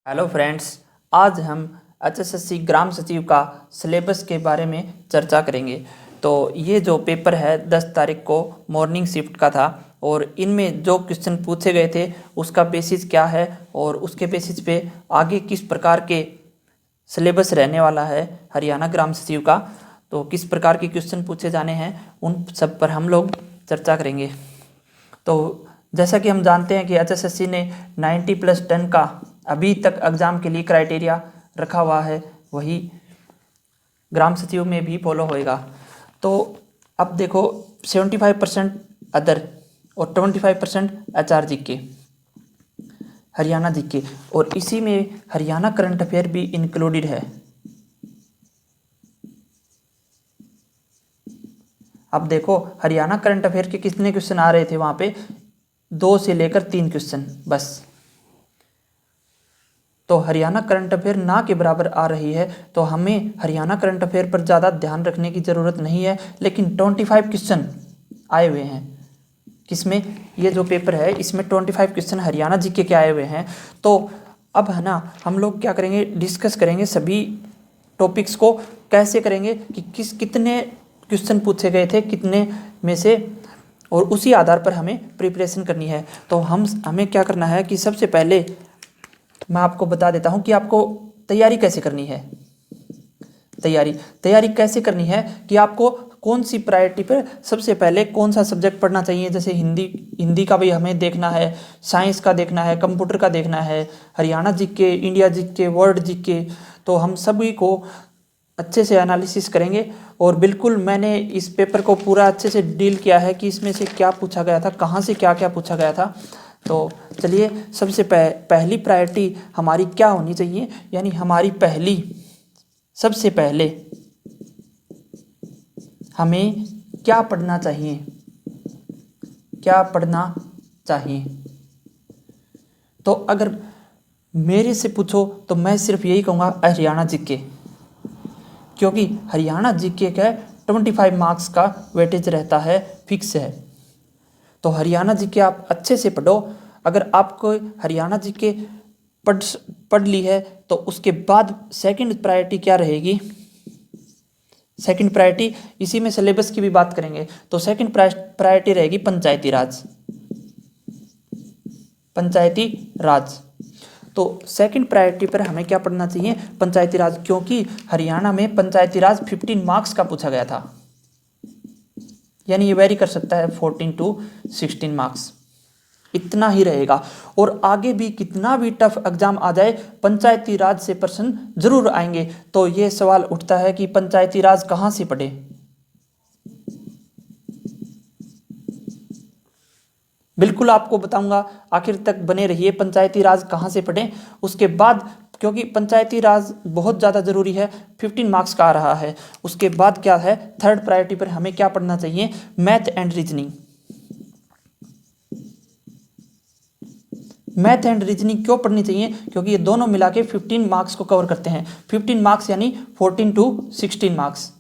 Hello friends, आज हम HSSC ग्राम सचिव का सिलेबस के बारे में चर्चा करेंगे। तो ये जो पेपर है 10 तारीख को मॉर्निंग शिफ्ट का था और इनमें जो क्वेश्चन पूछे गए थे उसका बेसिस क्या है और उसके बेसिस पे आगे किस प्रकार के सिलेबस रहने वाला है हरियाणा ग्राम सचिव का, तो किस प्रकार के क्वेश्चन पूछे जाने हैं उन सब पर हम लोग चर्चा करेंगे। तो जैसा कि हम जानते हैं कि एचएसएससी ने 90+10 का अभी तक एग्ज़ाम के लिए क्राइटेरिया रखा हुआ है, वही ग्राम सचिव में भी फॉलो होएगा। तो अब देखो 75% अदर और 25% एचआर जीके, हरियाणा जीके, और इसी में हरियाणा करंट अफेयर भी इंक्लूडेड है। अब देखो हरियाणा करंट अफेयर के कितने क्वेश्चन आ रहे थे वहाँ पे, 2 से लेकर 3 क्वेश्चन बस। तो हरियाणा करंट अफेयर ना के बराबर आ रही है, तो हमें हरियाणा करंट अफेयर पर ज़्यादा ध्यान रखने की ज़रूरत नहीं है। लेकिन 25 क्वेश्चन आए हुए हैं, किसमें, ये जो पेपर है इसमें 25 क्वेश्चन हरियाणा जीके के आए हुए हैं। तो अब है ना, हम लोग क्या करेंगे, डिस्कस करेंगे सभी टॉपिक्स को। कैसे करेंगे कि कितने क्वेश्चन पूछे गए थे कितने में से, और उसी आधार पर हमें प्रिपरेशन करनी है। तो हमें क्या करना है कि सबसे पहले मैं आपको बता देता हूं कि आपको तैयारी कैसे करनी है। तैयारी कैसे करनी है कि आपको कौन सी प्रायोरिटी पर सबसे पहले कौन सा सब्जेक्ट पढ़ना चाहिए। जैसे हिंदी का भी हमें देखना है, साइंस का देखना है, कंप्यूटर का देखना है, Haryana GK, India GK, world GK. तो हम सभी को अच्छे से एनालिसिस करेंगे और बिल्कुल मैंने इस पेपर को पूरा अच्छे से डील किया है कि इसमें से क्या पूछा गया था, कहाँ से क्या क्या पूछा गया था। तो चलिए, सबसे पहली प्रायोरिटी हमारी क्या होनी चाहिए, यानी हमारी सबसे पहले हमें क्या पढ़ना चाहिए, तो अगर मेरे से पूछो तो मैं सिर्फ यही कहूँगा हरियाणा जीके, क्योंकि हरियाणा जीके का 25 मार्क्स का वेटेज रहता है, फिक्स है। तो हरियाणा जीके आप अच्छे से पढ़ो। अगर आपको हरियाणा जीके पढ़ ली है तो उसके बाद सेकंड प्रायोरिटी क्या रहेगी। सेकंड प्रायोरिटी, इसी में सिलेबस की भी बात करेंगे, तो सेकंड प्रायोरिटी रहेगी पंचायती राज। तो सेकंड प्रायोरिटी पर हमें क्या पढ़ना चाहिए, पंचायती राज, क्योंकि हरियाणा में पंचायती राज 15 मार्क्स का पूछा गया था, यानी ये वेरी कर सकता है 14 to 16 मार्क्स, इतना ही रहेगा। और आगे भी कितना भी टफ एग्जाम आ जाए, पंचायती राज से प्रश्न जरूर आएंगे। तो ये सवाल उठता है कि पंचायती राज कहाँ से पढ़े। बिल्कुल आपको बताऊंगा, आखिर तक बने रहिए। पंचायती राज कहाँ से पढ़ें, उसके बाद, क्योंकि पंचायती राज बहुत ज़्यादा ज़रूरी है, 15 मार्क्स का आ रहा है। उसके बाद क्या है, थर्ड प्रायोरिटी पर हमें क्या पढ़ना चाहिए, math and reasoning. Math and reasoning क्यों पढ़नी चाहिए, क्योंकि ये दोनों मिला के 15 मार्क्स को कवर करते हैं। 15 मार्क्स यानी 14 to 16 मार्क्स।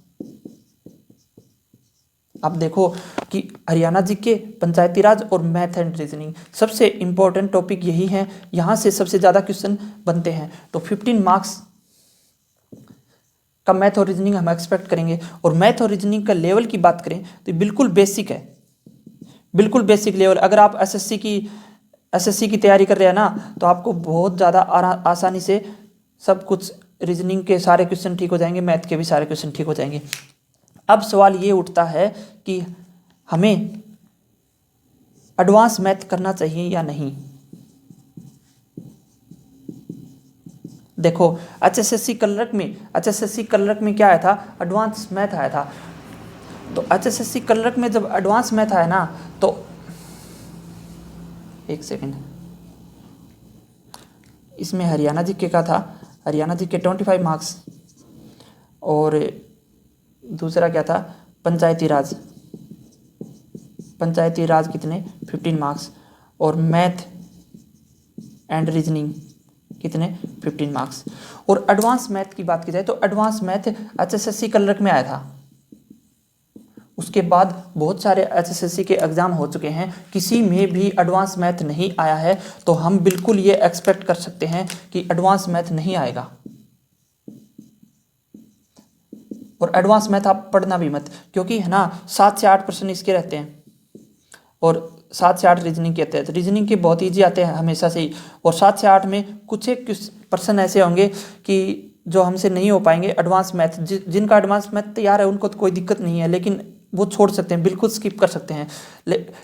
अब देखो कि हरियाणा जीके, पंचायती राज और मैथ एंड रीजनिंग सबसे इंपॉर्टेंट टॉपिक यही हैं, यहाँ से सबसे ज़्यादा क्वेश्चन बनते हैं। तो 15 मार्क्स का मैथ और रीजनिंग हम एक्सपेक्ट करेंगे। और मैथ और रीजनिंग का लेवल की बात करें तो बिल्कुल बेसिक है, बिल्कुल बेसिक लेवल। अगर आप एसएससी की तैयारी कर रहे हैं ना, तो आपको बहुत ज़्यादा आसानी से सब कुछ, रीजनिंग के सारे क्वेश्चन ठीक हो जाएंगे, मैथ के भी सारे क्वेश्चन ठीक हो जाएंगे। अब सवाल ये उठता है कि हमें एडवांस मैथ करना चाहिए या नहीं। देखो एचएसएससी क्लर्क में क्या आया था, एडवांस मैथ आया था। तो एचएसएससी क्लर्क में जब एडवांस मैथ आया ना, तो एक सेकेंड, इसमें हरियाणा जीके का था, हरियाणा जीके 25 मार्क्स, और दूसरा क्या था, पंचायती राज कितने, 15 मार्क्स, और मैथ एंड रीजनिंग कितने, 15 मार्क्स। और एडवांस मैथ की बात की जाए तो एडवांस मैथ एचएसएससी क्लर्क में आया था, उसके बाद बहुत सारे एचएसएससी के एग्ज़ाम हो चुके हैं, किसी में भी एडवांस मैथ नहीं आया है, तो हम बिल्कुल ये एक्सपेक्ट कर सकते हैं कि एडवांस मैथ नहीं आएगा। और एडवांस मैथ आप पढ़ना भी मत, क्योंकि है ना 7 से 8 प्रश्न इसके रहते हैं और 7 से 8 रीजनिंग के आते हैं। तो रीजनिंग के बहुत ईजी आते हैं हमेशा से ही, और 7 से 8 में कुछ एक पर्सन ऐसे होंगे कि जो हमसे नहीं हो पाएंगे एडवांस मैथ। जिनका एडवांस मैथ तैयार है उनको तो कोई दिक्कत नहीं है, लेकिन वो छोड़ सकते हैं, बिल्कुल स्किप कर सकते हैं।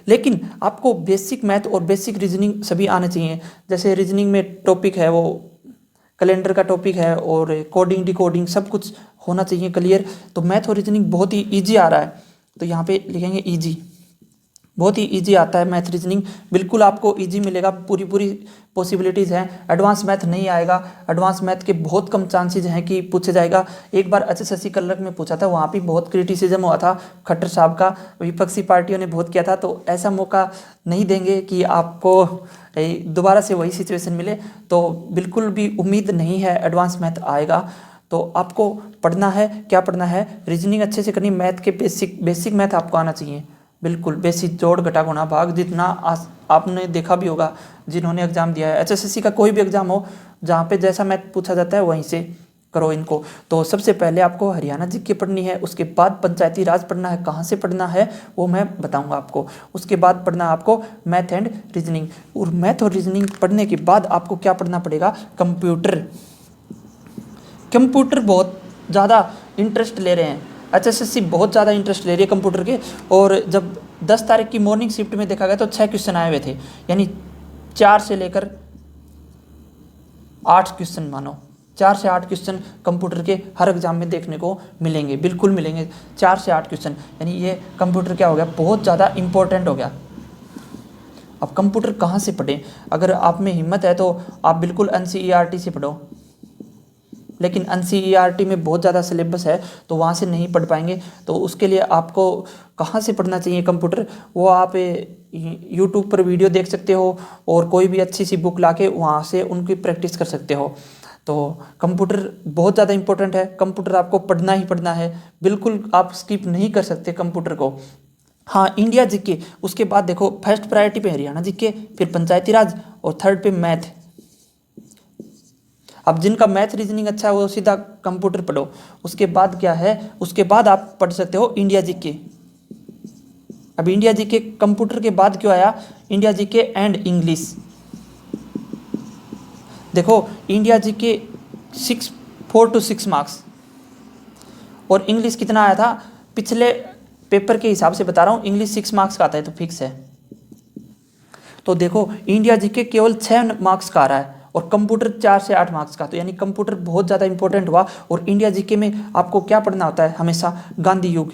लेकिन आपको बेसिक मैथ और बेसिक रीजनिंग सभी आने चाहिए। जैसे रीजनिंग में टॉपिक है वो कैलेंडर का टॉपिक है, और कोडिंग डिकोडिंग सब कुछ होना चाहिए क्लियर। तो मैथ और रीजनिंग बहुत ही ईजी आ रहा है, तो यहाँ पे लिखेंगे ईजी, बहुत ही इजी आता है मैथ रीजनिंग, बिल्कुल आपको इजी मिलेगा, पूरी पॉसिबिलिटीज़ हैं। एडवांस मैथ नहीं आएगा, एडवांस मैथ के बहुत कम चांसेज हैं कि पूछे जाएगा। एक बार एचएसएससी कलर में पूछा था, वहाँ भी बहुत क्रिटिसिज्म हुआ था खट्टर साहब का, विपक्षी पार्टियों ने बहुत किया था। तो ऐसा मौका नहीं देंगे कि आपको दोबारा से वही सिचुएशन मिले, तो बिल्कुल भी उम्मीद नहीं है एडवांस मैथ आएगा। तो आपको पढ़ना है, क्या पढ़ना है, रीजनिंग अच्छे से करनी, मैथ के बेसिक मैथ आपको आना चाहिए, बिल्कुल बेसिक, जोड़ घटा गुणा भाग, जितना आपने देखा भी होगा जिन्होंने एग्जाम दिया है। एचएसएससी का कोई भी एग्जाम हो जहाँ पे जैसा मैथ पूछा जाता है वहीं से करो इनको। तो सबसे पहले आपको हरियाणा जीके पढ़नी है, उसके बाद पंचायती राज पढ़ना है। कहाँ से पढ़ना है वो मैं बताऊंगा आपको। उसके बाद पढ़ना है आपको मैथ एंड रीजनिंग, और मैथ और रीजनिंग पढ़ने के बाद आपको क्या पढ़ना पड़ेगा, कंप्यूटर। कंप्यूटर बहुत ज़्यादा इंटरेस्ट ले रहे हैं, एचएसएससी बहुत ज़्यादा इंटरेस्ट ले रही है कंप्यूटर के। और जब 10 तारीख की मॉर्निंग शिफ्ट में देखा गया तो 6 क्वेश्चन आए हुए थे, यानी 4 से लेकर 8 क्वेश्चन, मानो 4 से 8 क्वेश्चन कंप्यूटर के हर एग्जाम में देखने को मिलेंगे, बिल्कुल मिलेंगे 4 से 8 क्वेश्चन। यानी ये कंप्यूटर क्या हो गया, बहुत ज़्यादा इंपॉर्टेंट हो गया। अब कंप्यूटर कहाँ से पढ़ें, अगर आप में हिम्मत है तो आप बिल्कुल एनसीईआरटी से पढ़ो, लेकिन एनसीईआरटी में बहुत ज़्यादा सिलेबस है तो वहाँ से नहीं पढ़ पाएंगे। तो उसके लिए आपको कहाँ से पढ़ना चाहिए कंप्यूटर, वो आप यूट्यूब पर वीडियो देख सकते हो, और कोई भी अच्छी सी बुक लाके वहाँ से उनकी प्रैक्टिस कर सकते हो। तो कंप्यूटर बहुत ज़्यादा इंपॉर्टेंट है, कंप्यूटर आपको पढ़ना ही पढ़ना है, बिल्कुल आप स्किप नहीं कर सकते कंप्यूटर को। हाँ, इंडिया जीके, उसके बाद देखो फर्स्ट प्रायोरिटी पे हरियाणा जीके, फिर पंचायती राज, और थर्ड पे मैथ। अब जिनका मैथ रीजनिंग अच्छा है वो सीधा कंप्यूटर पढ़ो। उसके बाद क्या है, उसके बाद आप पढ़ सकते हो इंडिया जीके। अब इंडिया जीके कंप्यूटर के बाद क्यों आया, इंडिया जीके एंड इंग्लिश। देखो इंडिया जीके 4 to 6 मार्क्स, और इंग्लिश कितना आया था, पिछले पेपर के हिसाब से बता रहा हूँ, इंग्लिश 6 मार्क्स का आता है, तो फिक्स है। तो देखो इंडिया जीके केवल 6 मार्क्स का आ रहा है, और कंप्यूटर 4 से 8 मार्क्स का, तो यानी कंप्यूटर बहुत ज़्यादा इंपॉर्टेंट हुआ। और इंडिया जीके में आपको क्या पढ़ना होता है हमेशा, गांधी युग,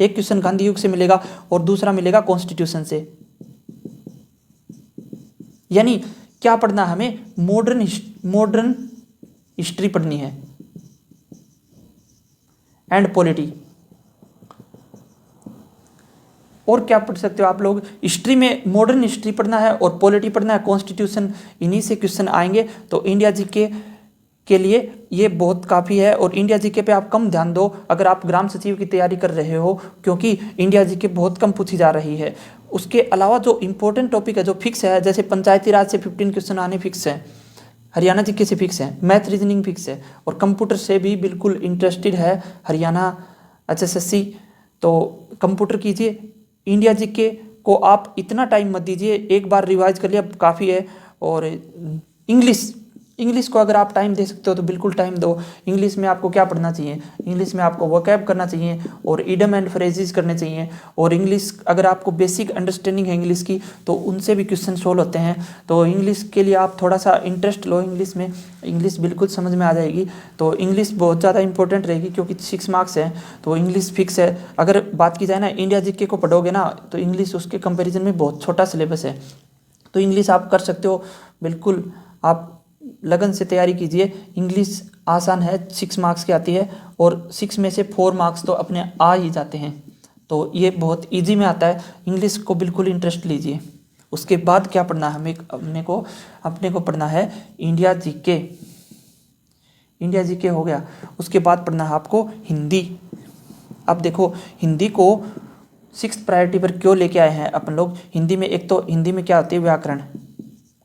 एक क्वेश्चन गांधी युग से मिलेगा और दूसरा मिलेगा कॉन्स्टिट्यूशन से। यानी क्या पढ़ना, हमें मॉडर्न हिस्ट्री पढ़नी है एंड पॉलिटी। और क्या पढ़ सकते हो आप लोग, हिस्ट्री में मॉडर्न हिस्ट्री पढ़ना है और पॉलिटी पढ़ना है, कॉन्स्टिट्यूशन, इन्हीं से क्वेश्चन आएंगे। तो इंडिया जीके के लिए ये बहुत काफ़ी है। और इंडिया जीके पे आप कम ध्यान दो अगर आप ग्राम सचिव की तैयारी कर रहे हो, क्योंकि इंडिया जीके बहुत कम पूछी जा रही है। उसके अलावा जो इंपॉर्टेंट टॉपिक है, जो फिक्स है, जैसे पंचायती राज से 15 क्वेश्चन आने फिक्स है, हरियाणा जीके से फिक्स है, मैथ रीजनिंग फिक्स है, और कंप्यूटर से भी बिल्कुल इंटरेस्टेड है हरियाणा एचएसएससी। तो कंप्यूटर कीजिए, इंडिया जीके को आप इतना टाइम मत दीजिए, एक बार रिवाइज कर लिया काफ़ी है। और इंग्लिश को अगर आप टाइम दे सकते हो तो बिल्कुल टाइम दो। इंग्लिश में आपको क्या पढ़ना चाहिए, इंग्लिश में आपको वोकैब करना चाहिए और इडम एंड फ्रेजेस करने चाहिए। और इंग्लिश अगर आपको बेसिक अंडरस्टैंडिंग है इंग्लिश की तो उनसे भी क्वेश्चन सोल्व होते हैं। तो इंग्लिश के लिए आप थोड़ा सा इंटरेस्ट लो इंग्लिश में, इंग्लिश बिल्कुल समझ में आ जाएगी। तो इंग्लिश बहुत ज़्यादा इंपॉर्टेंट रहेगी क्योंकि 6 मार्क्स है, तो इंग्लिश फिक्स है। अगर बात की जाए ना, इंडिया जीके को पढ़ोगे ना तो इंग्लिश उसके कंपेरिजन में बहुत छोटा सिलेबस है, तो इंग्लिश आप कर सकते हो बिल्कुल। आप लगन से तैयारी कीजिए, इंग्लिश आसान है, 6 मार्क्स की आती है और 6 में से 4 मार्क्स तो अपने आ ही जाते हैं, तो ये बहुत इजी में आता है। इंग्लिश को बिल्कुल इंटरेस्ट लीजिए। उसके बाद क्या पढ़ना है हमें, अपने को पढ़ना है इंडिया जीके। इंडिया जीके हो गया, उसके बाद पढ़ना है आपको हिंदी। अब देखो हिंदी को 6th प्रायोरिटी पर क्यों लेके आए हैं अपन लोग। हिंदी में एक तो हिंदी में क्या होती है, व्याकरण,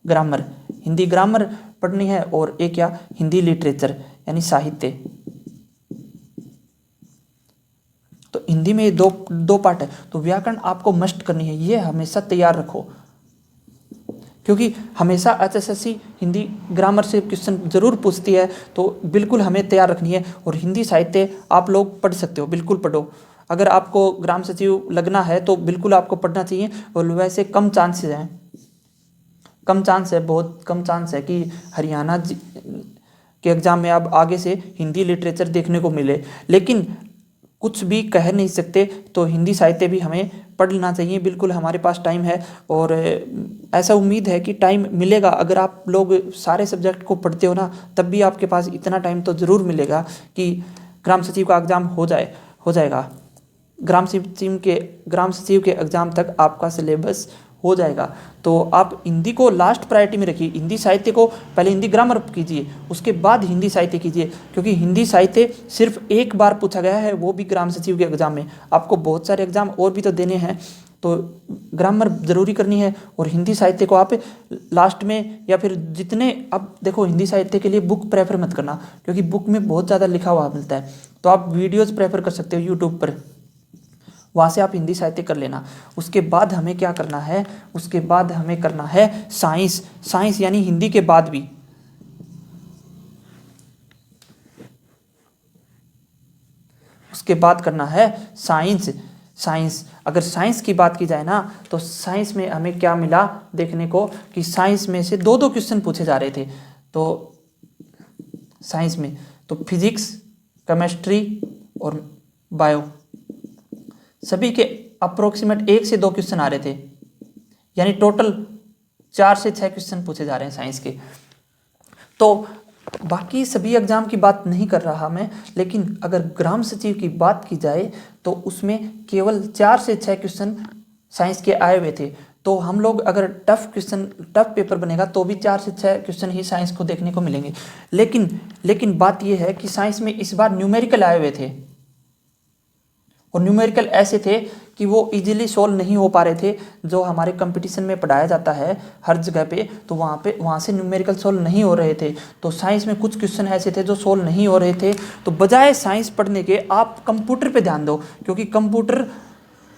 ग्रामर, हिंदी ग्रामर पढ़नी है, और एक क्या, हिंदी लिटरेचर यानी साहित्य। तो हिंदी में दो पार्ट है, तो व्याकरण आपको मस्ट करनी है, ये हमेशा तैयार रखो, क्योंकि हमेशा HSSC हिंदी ग्रामर से क्वेश्चन जरूर पूछती है, तो बिल्कुल हमें तैयार रखनी है। और हिंदी साहित्य आप लोग पढ़ सकते हो, बिल्कुल पढ़ो। अगर आपको ग्राम सचिव लगना है तो बिल्कुल आपको पढ़ना चाहिए। और वैसे कम चांसेस हैं, कम चांस है, बहुत कम चांस है कि हरियाणा के एग्जाम में अब आगे से हिंदी लिटरेचर देखने को मिले, लेकिन कुछ भी कह नहीं सकते। तो हिंदी साहित्य भी हमें पढ़ना चाहिए, बिल्कुल हमारे पास टाइम है, और ऐसा उम्मीद है कि टाइम मिलेगा। अगर आप लोग सारे सब्जेक्ट को पढ़ते हो ना, तब भी आपके पास इतना टाइम तो ज़रूर मिलेगा कि ग्राम सचिव का एग्ज़ाम हो जाएगा। ग्राम सचिव के एग्ज़ाम तक आपका सिलेबस हो जाएगा। तो आप हिंदी को लास्ट प्रायोरिटी में रखिए, हिंदी साहित्य को पहले हिंदी ग्रामर कीजिए, उसके बाद हिंदी साहित्य कीजिए, क्योंकि हिंदी साहित्य सिर्फ एक बार पूछा गया है, वो भी ग्राम सचिव के एग्ज़ाम में। आपको बहुत सारे एग्ज़ाम और भी तो देने हैं, तो ग्रामर ज़रूरी करनी है, और हिंदी साहित्य को आप लास्ट में, या फिर जितने, अब देखो हिंदी साहित्य के लिए बुक प्रेफर मत करना, क्योंकि बुक में बहुत ज़्यादा लिखा हुआ मिलता है। तो आप वीडियोज़ प्रेफर कर सकते हो यूट्यूब पर, वहाँ से आप हिंदी साहित्य कर लेना। उसके बाद हमें क्या करना है, उसके बाद हमें करना है साइंस यानी हिंदी के बाद भी। उसके बाद करना है साइंस। अगर साइंस की बात की जाए ना, तो साइंस में हमें क्या मिला देखने को, कि साइंस में से दो क्वेश्चन पूछे जा रहे थे। तो साइंस में तो फिजिक्स, केमिस्ट्री और बायो, सभी के अप्रोक्सीमेट 1 से 2 क्वेश्चन आ रहे थे, यानी टोटल 4 से 6 क्वेश्चन पूछे जा रहे हैं साइंस के। तो बाकी सभी एग्जाम की बात नहीं कर रहा मैं, लेकिन अगर ग्राम सचिव की बात की जाए तो उसमें केवल 4 से 6 क्वेश्चन साइंस के आए हुए थे। तो हम लोग अगर टफ पेपर बनेगा तो भी 4 से 6 क्वेश्चन ही साइंस को देखने को मिलेंगे। लेकिन बात यह है कि साइंस में इस बार न्यूमेरिकल आए हुए थे, और न्यूमेरिकल ऐसे थे कि वो इजीली सोल्व नहीं हो पा रहे थे। जो हमारे कंपटीशन में पढ़ाया जाता है हर जगह पे, तो वहाँ से न्यूमेरिकल सोल्व नहीं हो रहे थे। तो साइंस में कुछ क्वेश्चन ऐसे थे जो सोल्व नहीं हो रहे थे। तो बजाय साइंस पढ़ने के आप कंप्यूटर पे ध्यान दो, क्योंकि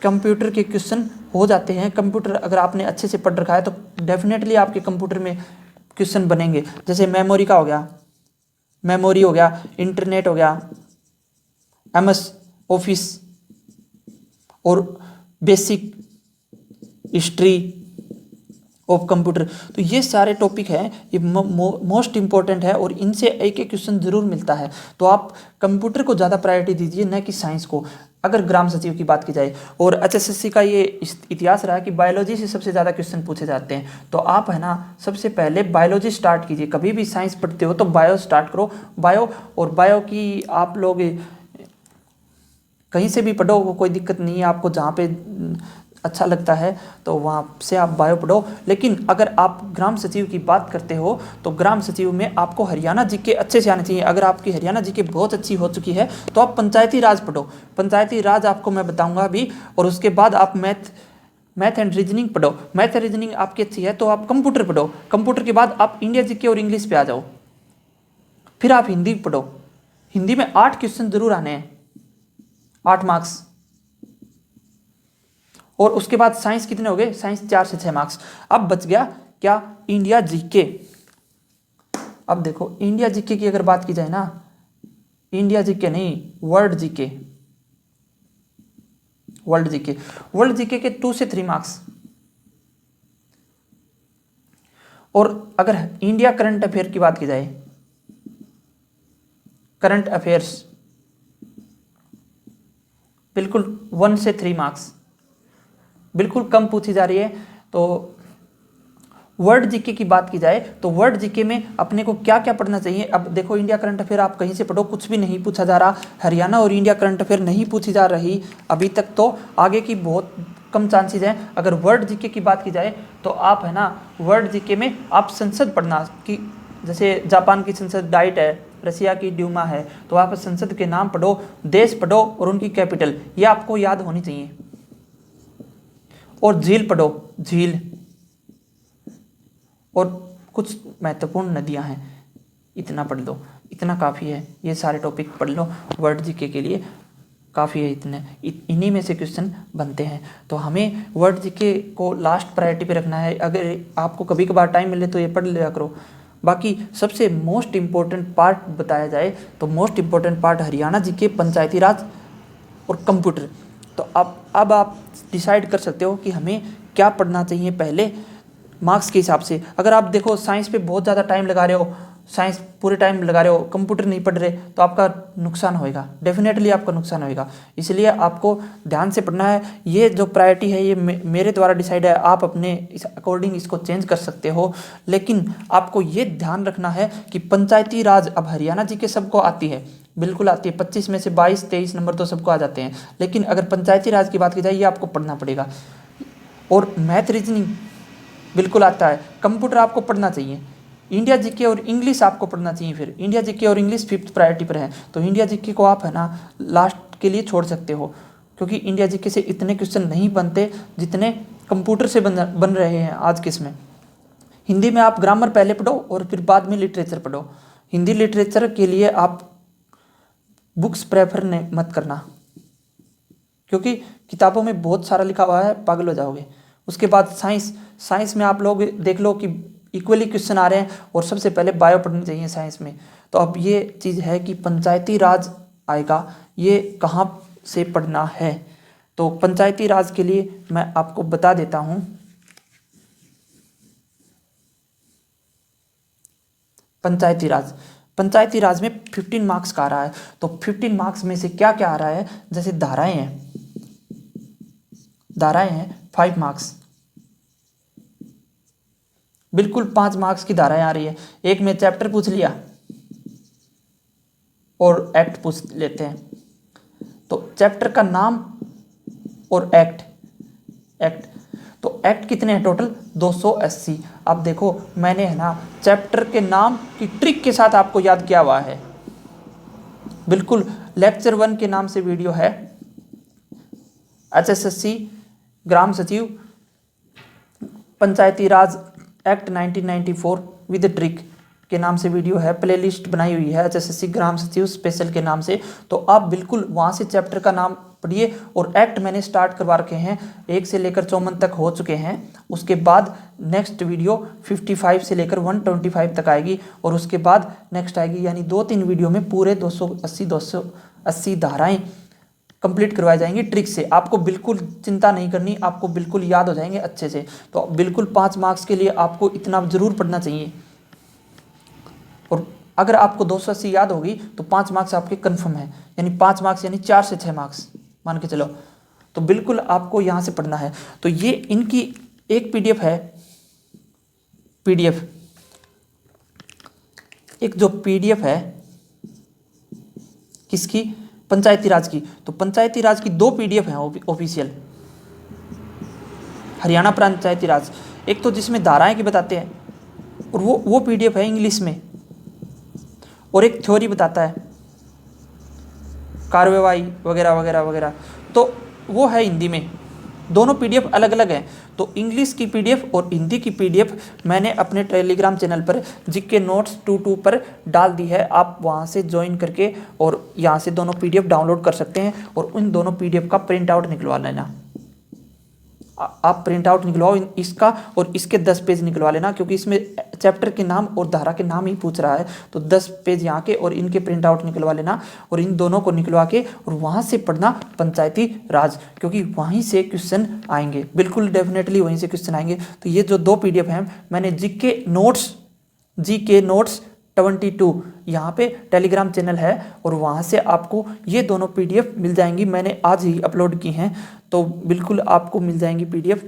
कंप्यूटर के क्वेश्चन हो जाते हैं। कंप्यूटर अगर आपने अच्छे से पढ़ रखा है तो डेफिनेटली आपके कंप्यूटर में क्वेश्चन बनेंगे। जैसे मेमोरी का हो गया, मेमोरी हो गया, इंटरनेट हो गया, MS ऑफिस, और बेसिक हिस्ट्री ऑफ कंप्यूटर। तो ये सारे टॉपिक हैं, ये मोस्ट इंपॉर्टेंट है, और इनसे एक क्वेश्चन जरूर मिलता है। तो आप कंप्यूटर को ज़्यादा प्रायोरिटी दीजिए, न कि साइंस को, अगर ग्राम सचिव की बात की जाए। और HSSC का ये इतिहास रहा है कि बायोलॉजी से सबसे ज़्यादा क्वेश्चन पूछे जाते हैं। तो आप है ना, सबसे पहले बायोलॉजी स्टार्ट कीजिए। कभी भी साइंस पढ़ते हो तो बायो स्टार्ट करो, बायो की आप लोग कहीं से भी पढ़ो, कोई दिक्कत नहीं है। आपको जहाँ पे अच्छा लगता है तो वहाँ से आप बायो पढ़ो। लेकिन अगर आप ग्राम सचिव की बात करते हो तो ग्राम सचिव में आपको हरियाणा जीके अच्छे से आने चाहिए। अगर आपकी हरियाणा जीके बहुत अच्छी हो चुकी है तो आप पंचायती राज पढ़ो, पंचायती राज आपको मैं बताऊँगा अभी। और उसके बाद आप मैथ एंड रीजनिंग पढ़ो। मैथ एंड रीजनिंग आपकी अच्छी है तो आप कंप्यूटर पढ़ो। कंप्यूटर के बाद आप इंडिया जीके और इंग्लिश पे आ जाओ, फिर आप हिंदी पढ़ो। हिंदी में 8 क्वेश्चन जरूर आने हैं, 8 मार्क्स। और उसके बाद साइंस कितने हो गए, साइंस 4 से 6 मार्क्स। अब बच गया क्या, इंडिया जीके। अब देखो इंडिया जीके की अगर बात की जाए ना, इंडिया जीके नहीं, वर्ल्ड जीके, वर्ल्ड जीके के 2 से 3 मार्क्स। और अगर इंडिया करंट अफेयर की बात की जाए, करंट अफेयर्स बिल्कुल 1 से 3 मार्क्स, बिल्कुल कम पूछी जा रही है। तो वर्ल्ड जीके की बात की जाए तो वर्ल्ड जीके में अपने को क्या क्या पढ़ना चाहिए। अब देखो इंडिया करंट अफेयर आप कहीं से पढ़ो, कुछ भी नहीं पूछा जा रहा। हरियाणा और इंडिया करंट अफेयर नहीं पूछी जा रही अभी तक, तो आगे की बहुत कम चांसेस हैं। अगर वर्ल्ड जीके की बात की जाए तो आप है ना, वर्ल्ड जीके में आप संसद पढ़ना, कि जैसे जापान की संसद डाइट है, रसिया की ड्यूमा है, तो आप संसद के नाम पढ़ो, देश पढ़ो और उनकी कैपिटल, ये आपको याद होनी चाहिए। और झील पढ़ो, झील, और कुछ महत्वपूर्ण नदियां हैं, इतना पढ़ लो, इतना काफ़ी है। ये सारे टॉपिक पढ़ लो, वर्ल्ड जीके के लिए काफ़ी है। इन्हीं में से क्वेश्चन बनते हैं। तो हमें वर्ल्ड जीके को लास्ट प्रायोरिटी पे रखना है। अगर आपको कभी कभार टाइम मिले तो ये पढ़ लिया करो। बाकी सबसे मोस्ट इम्पोर्टेंट पार्ट बताया जाए तो most important part Haryana GK, Panchayati Raj और कंप्यूटर। तो अब आप डिसाइड कर सकते हो कि हमें क्या पढ़ना चाहिए पहले मार्क्स के हिसाब से। अगर आप देखो साइंस पे बहुत ज़्यादा टाइम लगा रहे हो, साइंस पूरे टाइम लगा रहे हो, कंप्यूटर नहीं पढ़ रहे, तो आपका नुकसान होएगा, डेफिनेटली आपका नुकसान होएगा। इसलिए आपको ध्यान से पढ़ना है। ये जो प्रायोरिटी है ये मेरे द्वारा डिसाइड है, आप अपने इस अकॉर्डिंग इसको चेंज कर सकते हो। लेकिन आपको ये ध्यान रखना है कि पंचायती राज अब हरियाणा जी के सबको आती है, बिल्कुल आती है। 25 में से 22-23 नंबर तो सबको आ जाते हैं। लेकिन अगर पंचायती राज की बात की जाए, ये आपको पढ़ना पड़ेगा। और मैथ रीजनिंग बिल्कुल आता है। कंप्यूटर आपको पढ़ना चाहिए। इंडिया जीके और इंग्लिश आपको पढ़ना चाहिए। फिर इंडिया जीके और इंग्लिश 5th प्रायोरिटी पर है, तो इंडिया जीके को आप है ना लास्ट के लिए छोड़ सकते हो, क्योंकि इंडिया जीके से इतने क्वेश्चन नहीं बनते जितने कंप्यूटर से बन रहे हैं आज के इसमें। हिंदी में आप ग्रामर पहले पढ़ो और फिर बाद में लिटरेचर पढ़ो। हिंदी लिटरेचर के लिए आप बुक्स प्रेफर मत करना, क्योंकि किताबों में बहुत सारा लिखा हुआ है, पागल हो जाओगे। उसके बाद साइंस में आप लोग देख लो कि इक्वली क्वेश्चन आ रहे हैं, और सबसे पहले बायो पढ़नी चाहिए साइंस में। तो अब ये चीज़ है कि पंचायती राज आएगा, ये कहाँ से पढ़ना है। तो पंचायती राज के लिए मैं आपको बता देता हूँ। पंचायती राज में 15 मार्क्स का आ रहा है। तो 15 मार्क्स में से क्या क्या आ रहा है, जैसे धाराएं हैं 5 मार्क्स, बिल्कुल 5 मार्क्स की धाराएं आ रही है। एक में चैप्टर पूछ लिया और एक्ट पूछ लेते हैं। तो चैप्टर का नाम और एक्ट तो एक्ट कितने हैं टोटल, 280। अब देखो मैंने है ना चैप्टर के नाम की ट्रिक के साथ आपको याद किया हुआ है, बिल्कुल। लेक्चर 1 के नाम से वीडियो है, HSSC ग्राम सचिव पंचायती राज एक्ट 1994 विद ट्रिक के नाम से वीडियो है, प्लेलिस्ट बनाई हुई है HSSC ग्राम सचिव स्पेशल के नाम से। तो आप बिल्कुल वहाँ से चैप्टर का नाम पढ़िए। और एक्ट मैंने स्टार्ट करवा रखे हैं, 1 से लेकर 54 तक हो चुके हैं। उसके बाद नेक्स्ट वीडियो 55 से लेकर 125 तक आएगी, और उसके बाद नेक्स्ट आएगी, यानी 2-3 वीडियो में पूरे 280 धाराएं कंप्लीट करवाई जाएंगी ट्रिक से। आपको बिल्कुल चिंता नहीं करनी, आपको बिल्कुल याद हो जाएंगे अच्छे से। तो बिल्कुल 5 मार्क्स के लिए आपको इतना जरूर पढ़ना चाहिए। और अगर आपको 280 याद होगी तो 5 मार्क्स आपके कंफर्म है, यानी 5 मार्क्स यानी 4 से 6 मार्क्स मान के चलो। तो बिल्कुल आपको यहाँ से पढ़ना है। तो ये इनकी एक PDF है, एक जो PDF है किसकी, पंचायती राज की। तो पंचायती राज की 2 PDF हैं ऑफिशियल, हरियाणा पंचायती राज। एक तो जिसमें धाराएं की बताते हैं, और वो PDF है इंग्लिश में, और एक थ्योरी बताता है, कार्यवाही वगैरह वगैरह वगैरह, तो वो है हिंदी में। दोनों PDF अलग अलग हैं। तो इंग्लिश की PDF और हिंदी की PDF मैंने अपने टेलीग्राम चैनल पर जीके नोट्स 22 पर डाल दी है। आप वहाँ से ज्वाइन करके और यहाँ से दोनों PDF डाउनलोड कर सकते हैं, और उन दोनों PDF का प्रिंट आउट निकलवा लेना। आप प्रिंट आउट निकलवाओ इसका, और इसके 10 पेज निकलवा लेना, क्योंकि इसमें चैप्टर के नाम और धारा के नाम ही पूछ रहा है। तो 10 पेज यहाँ के और इनके प्रिंट आउट निकलवा लेना, और इन दोनों को निकलवा के और वहाँ से पढ़ना पंचायती राज, क्योंकि वहीं से क्वेश्चन आएंगे, बिल्कुल डेफिनेटली वहीं से क्वेश्चन आएंगे। तो ये जो 2 PDF हैं, मैंने जीके नोट्स 22 यहाँ पे टेलीग्राम चैनल है, और वहाँ से आपको ये दोनों PDF मिल जाएंगी। मैंने आज ही अपलोड की हैं, तो बिल्कुल आपको मिल जाएंगी PDF,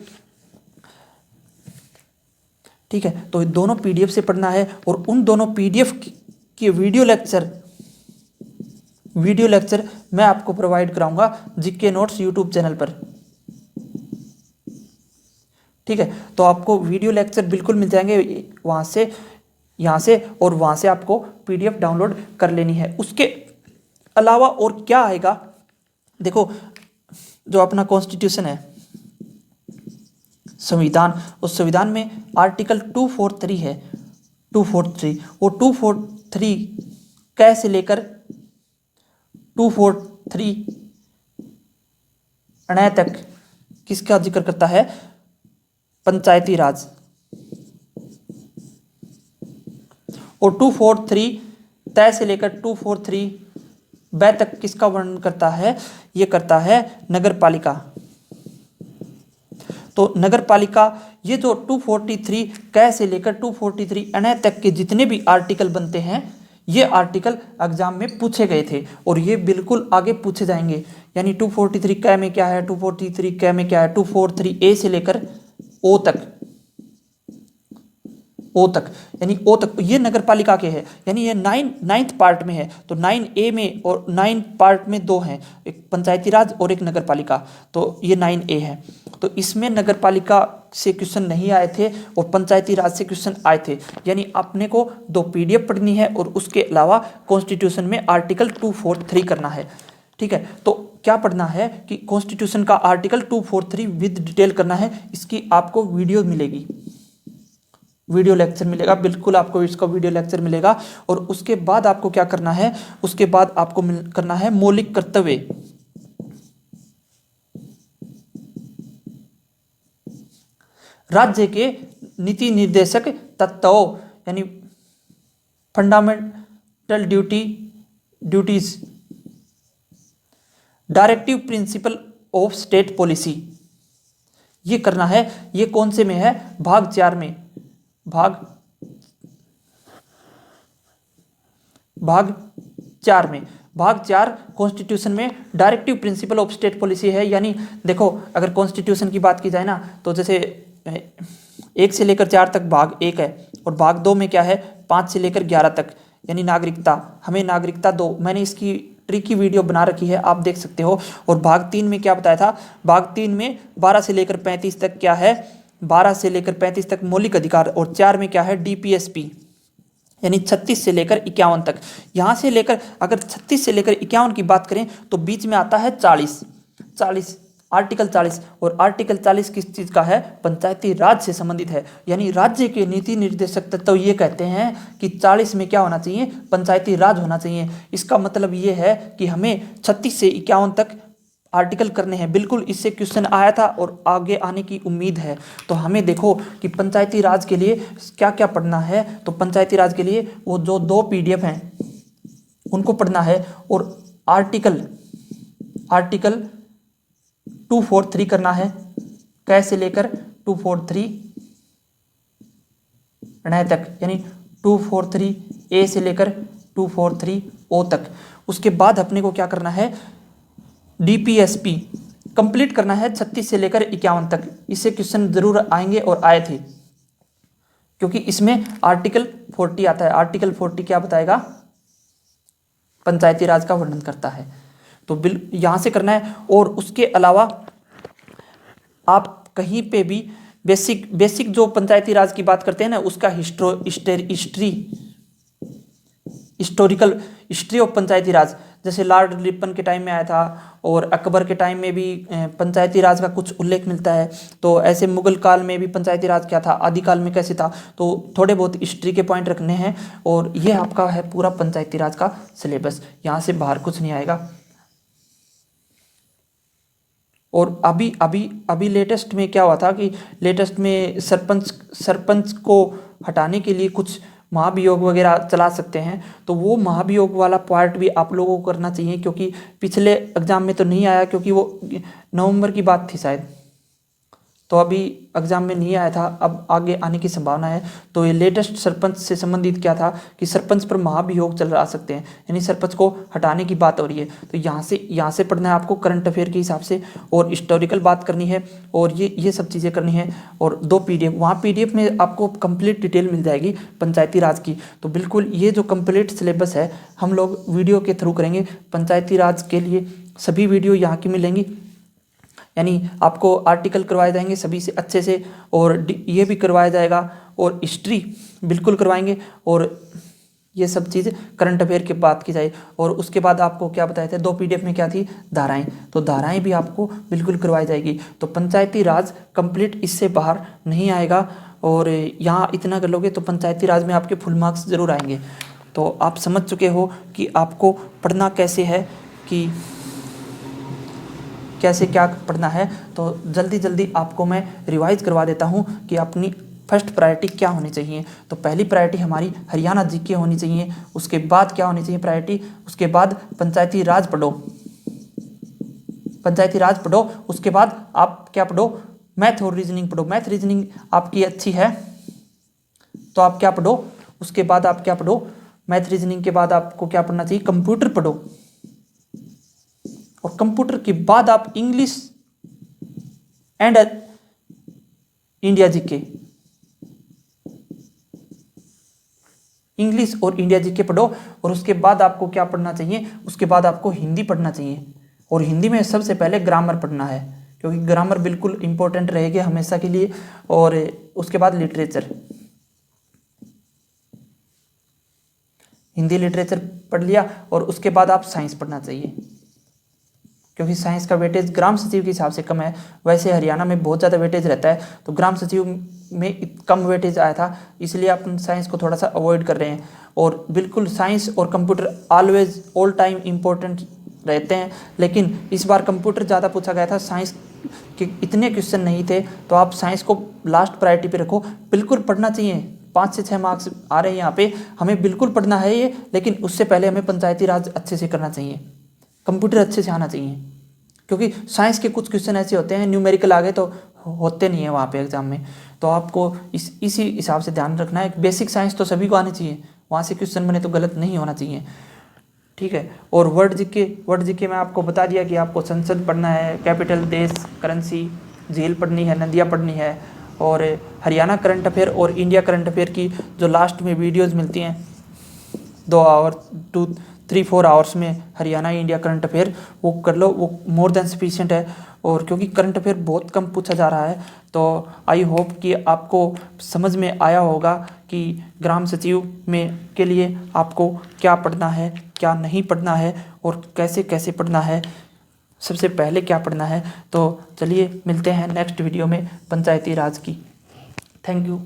ठीक है। तो दोनों PDF से पढ़ना है, और उन दोनों PDF की वीडियो लेक्चर मैं आपको प्रोवाइड कराऊंगा जीके नोट्स यूट्यूब चैनल पर, ठीक है। तो आपको वीडियो लेक्चर बिल्कुल मिल जाएंगे वहाँ से। यहाँ से और वहाँ से आपको PDF डाउनलोड कर लेनी है। उसके अलावा और क्या आएगा, देखो जो अपना कॉन्स्टिट्यूशन है, संविधान, उस संविधान में आर्टिकल 243 है, 243, और 243 कै से लेकर 243 अणय तक किसका जिक्र करता है, पंचायती राज। और 243 तय से लेकर 243 बै तक किसका वर्णन करता है, ये करता है नगर पालिका। तो नगर पालिका, ये जो 243 कै से लेकर 243 अणय तक के जितने भी आर्टिकल बनते हैं, ये आर्टिकल एग्जाम में पूछे गए थे और ये बिल्कुल आगे पूछे जाएंगे। यानी 243 कै में क्या है, 243 कै में क्या है, 243 ए से लेकर ओ तक, ओ तक, यानी ओ तक ये नगर पालिका के हैं। यानी ये 9th पार्ट में है, तो 9A में और 9 पार्ट में 2 हैं, एक पंचायती राज और एक नगर पालिका, तो ये 9A है। तो इसमें नगर पालिका से क्वेश्चन नहीं आए थे और पंचायती राज से क्वेश्चन आए थे। यानी आपने को 2 PDF पढ़नी है और उसके अलावा कॉन्स्टिट्यूशन में आर्टिकल 243 करना है। ठीक है, तो क्या पढ़ना है कि कॉन्स्टिट्यूशन का आर्टिकल 243 विद डिटेल करना है। इसकी आपको वीडियो मिलेगी, वीडियो लेक्चर मिलेगा, बिल्कुल आपको इसका वीडियो लेक्चर मिलेगा। और उसके बाद आपको क्या करना है, उसके बाद आपको करना है मौलिक कर्तव्य। राज्य के नीति निर्देशक तत्वों, यानी fundamental duties, directive principle of state policy, ये करना है। ये कौन से में है, भाग 4 में, भाग 4 में, भाग 4 कॉन्स्टिट्यूशन में directive principle of state policy है। यानी देखो अगर कॉन्स्टिट्यूशन की बात की जाए ना, तो जैसे 1 से लेकर 4 तक भाग 1 है, और भाग 2 में क्या है, 5 से लेकर 11 तक, यानी नागरिकता, हमें नागरिकता दो। मैंने इसकी ट्रिकी वीडियो बना रखी है, आप देख सकते हो। और भाग 3 में क्या बताया था, भाग 3 में 12 से लेकर 35 तक क्या है, 12 से लेकर 35 तक मौलिक अधिकार, और 4 में क्या है, DPSP, यानी 36 से लेकर 51 तक। यहाँ से लेकर अगर 36 से लेकर 51 की बात करें तो बीच में आता है 40 आर्टिकल 40, और आर्टिकल 40 किस चीज़ का है, पंचायती राज से संबंधित है। यानी राज्य के नीति निर्देशक तत्व ये कहते हैं कि 40 में क्या होना चाहिए, पंचायती राज होना चाहिए। इसका मतलब ये है कि हमें 36 से 51 तक आर्टिकल करने हैं। बिल्कुल इससे क्वेश्चन आया था और आगे आने की उम्मीद है। तो हमें देखो कि पंचायती राज के लिए क्या क्या पढ़ना है। तो पंचायती राज के लिए वो जो 2 PDF हैं उनको पढ़ना है, और आर्टिकल 243 करना है, कैसे लेकर 243 अणय तक, यानी 243 A से लेकर 243 O तक। उसके बाद अपने को क्या करना है, DPSP कंप्लीट करना है 36 से लेकर 51 तक। इससे क्वेश्चन जरूर आएंगे और आए थे, क्योंकि इसमें आर्टिकल 40 आता है। आर्टिकल 40 क्या बताएगा, पंचायती राज का वर्णन करता है। तो यहाँ से करना है। और उसके अलावा आप कहीं पे भी बेसिक जो पंचायती राज की बात करते हैं ना, उसका हिस्टोरिकल हिस्ट्री ऑफ पंचायती राज, जैसे लॉर्ड रिपन के टाइम में आया था और अकबर के टाइम में भी पंचायती राज का कुछ उल्लेख मिलता है। तो ऐसे मुगल काल में भी पंचायती राज क्या था, आदिकाल में कैसे था। तो थोड़े बहुत हिस्ट्री के पॉइंट रखने हैं। और ये आपका है पूरा पंचायती राज का सिलेबस, यहाँ से बाहर कुछ नहीं आएगा। और अभी लेटेस्ट में क्या हुआ था कि लेटेस्ट में सरपंच को हटाने के लिए कुछ महाभियोग वगैरह चला सकते हैं। तो वो महाभियोग वाला पार्ट भी आप लोगों को करना चाहिए, क्योंकि पिछले एग्जाम में तो नहीं आया, क्योंकि वो नवंबर की बात थी शायद, तो अभी एग्जाम में नहीं आया था, अब आगे आने की संभावना है। तो ये लेटेस्ट सरपंच से संबंधित क्या था कि सरपंच पर महाभियोग चल रहा सकते हैं, यानी सरपंच को हटाने की बात हो रही है। तो यहाँ से पढ़ना है आपको करंट अफेयर के हिसाब से, और हिस्टोरिकल बात करनी है, और ये सब चीज़ें करनी है। और 2 PDF, वहाँ PDF में आपको कंप्लीट डिटेल मिल जाएगी पंचायती राज की। तो बिल्कुल ये जो कंप्लीट सिलेबस है हम लोग वीडियो के थ्रू करेंगे। पंचायती राज के लिए सभी वीडियो यहाँ की मिलेंगी। यानी आपको आर्टिकल करवाए जाएंगे सभी से अच्छे से, और ये भी करवाया जाएगा, और हिस्ट्री बिल्कुल करवाएंगे, और ये सब चीज़ करंट अफेयर की बात की जाए। और उसके बाद आपको क्या बताए थे, 2 PDF में क्या थी, धाराएं, तो धाराएं भी आपको बिल्कुल करवाई जाएगी। तो पंचायती राज कंप्लीट इससे बाहर नहीं आएगा, और यहाँ इतना कर लोगे तो पंचायती राज में आपके फुल मार्क्स ज़रूर आएंगे। तो आप समझ चुके हो कि आपको पढ़ना कैसे है, कि कैसे क्या पढ़ना है। तो जल्दी जल्दी आपको मैं रिवाइज करवा देता हूँ कि अपनी फर्स्ट प्रायोरिटी क्या होनी चाहिए। तो पहली प्रायोरिटी हमारी हरियाणा जीके होनी चाहिए, उसके बाद क्या होनी चाहिए प्रायोरिटी, उसके बाद पंचायती राज पढ़ो, पंचायती राज पढ़ो, उसके बाद आप क्या पढ़ो, मैथ और रीजनिंग पढ़ो। मैथ रीजनिंग आपकी अच्छी है तो आप क्या पढ़ो, उसके बाद आप क्या पढ़ो, मैथ रीजनिंग के बाद आपको क्या पढ़ना चाहिए, कंप्यूटर पढ़ो, और कंप्यूटर के बाद आप English and India GK, English और इंडिया जीके पढ़ो। और उसके बाद आपको क्या पढ़ना चाहिए, उसके बाद आपको हिंदी पढ़ना चाहिए, और हिंदी में सबसे पहले ग्रामर पढ़ना है, क्योंकि ग्रामर बिल्कुल इंपॉर्टेंट रहेगी हमेशा के लिए। और उसके बाद लिटरेचर, हिंदी लिटरेचर पढ़ लिया, और उसके बाद आप साइंस पढ़ना चाहिए, क्योंकि साइंस का वेटेज ग्राम सचिव के हिसाब से कम है। वैसे हरियाणा में बहुत ज़्यादा वेटेज रहता है, तो ग्राम सचिव में कम वेटेज आया था, इसलिए अपन साइंस को थोड़ा सा अवॉइड कर रहे हैं। और बिल्कुल साइंस और computer always all time important रहते हैं, लेकिन इस बार कंप्यूटर ज़्यादा पूछा गया था, साइंस के इतने क्वेश्चन नहीं थे, तो आप साइंस को लास्ट प्रायोरिटी पे रखो। बिल्कुल पढ़ना चाहिए, 5 से 6 मार्क्स आ रहे हैं यहाँ पे, हमें बिल्कुल पढ़ना है ये, लेकिन उससे पहले हमें पंचायती राज अच्छे से करना चाहिए, कंप्यूटर अच्छे से आना चाहिए, क्योंकि साइंस के कुछ क्वेश्चन ऐसे होते हैं न्यूमेरिकल आ गए तो होते नहीं है वहाँ पे एग्जाम में। तो आपको इसी हिसाब से ध्यान रखना है। बेसिक साइंस तो सभी को आनी चाहिए, वहाँ से क्वेश्चन बने तो गलत नहीं होना चाहिए, ठीक है। और वर्ड जीके में आपको बता दिया कि आपको संसद पढ़ना है, कैपिटल, देश, करेंसी, झील पढ़नी है, नदियाँ पढ़नी है, और हरियाणा करंट अफेयर और इंडिया करंट अफेयर की जो लास्ट में वीडियोज़ मिलती हैं 2-3-4 आवर्स में, हरियाणा इंडिया करंट अफेयर, वो कर लो, वो मोर देन सफिशिएंट है। और क्योंकि करंट अफेयर बहुत कम पूछा जा रहा है, तो आई होप कि आपको समझ में आया होगा कि ग्राम सचिव में के लिए आपको क्या पढ़ना है, क्या नहीं पढ़ना है, और कैसे कैसे पढ़ना है, सबसे पहले क्या पढ़ना है। तो चलिए मिलते हैं नेक्स्ट वीडियो में पंचायती राज की। Thank you.